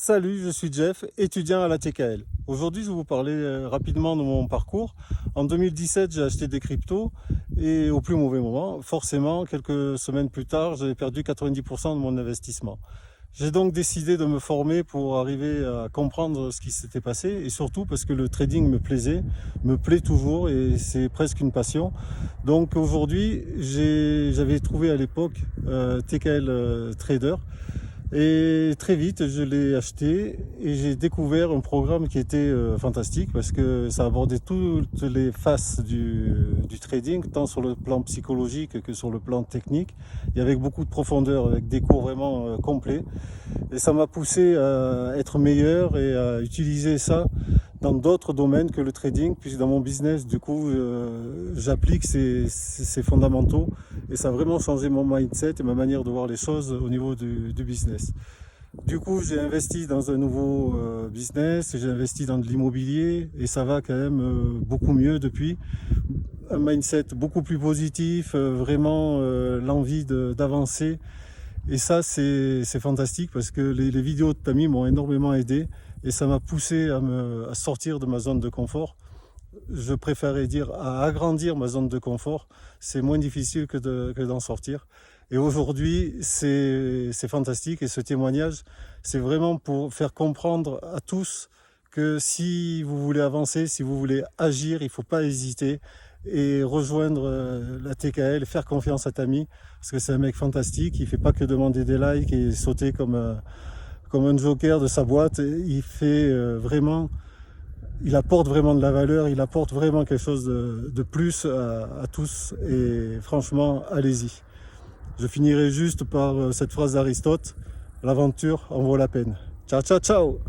Salut, je suis Jeff, étudiant à la TKL. Aujourd'hui, je vais vous parler rapidement de mon parcours. En 2017, j'ai acheté des cryptos et au plus mauvais moment, forcément, quelques semaines plus tard, j'avais perdu 90% de mon investissement. J'ai donc décidé de me former pour arriver à comprendre ce qui s'était passé et surtout parce que le trading me plaît toujours et c'est presque une passion. Donc aujourd'hui, j'avais trouvé à l'époque TKL Trader. Et très vite, je l'ai acheté et j'ai découvert un programme qui était fantastique parce que ça abordait toutes les faces du trading, tant sur le plan psychologique que sur le plan technique, et avec beaucoup de profondeur, avec des cours vraiment complets. Et ça m'a poussé à être meilleur et à utiliser ça dans d'autres domaines que le trading, puisque dans mon business, du coup, j'applique ces fondamentaux et ça a vraiment changé mon mindset et ma manière de voir les choses au niveau du business. Du coup, j'ai investi dans un nouveau business, j'ai investi dans de l'immobilier et ça va quand même beaucoup mieux depuis. Un mindset beaucoup plus positif, vraiment l'envie d'avancer. Et ça, c'est fantastique parce que les vidéos de Tammy m'ont énormément aidé et ça m'a poussé à sortir de ma zone de confort. Je préférais dire à agrandir ma zone de confort. C'est moins difficile que d'en sortir. Et aujourd'hui, c'est fantastique. Et ce témoignage, c'est vraiment pour faire comprendre à tous que si vous voulez avancer, si vous voulez agir, il ne faut pas hésiter et rejoindre la TKL, faire confiance à Tammy, parce que c'est un mec fantastique, il fait pas que demander des likes et sauter comme un joker de sa boîte, il fait il apporte vraiment de la valeur, il apporte vraiment quelque chose de plus à tous et franchement, allez-y. Je finirai juste par cette phrase d'Aristote, l'aventure en vaut la peine. Ciao, ciao, ciao!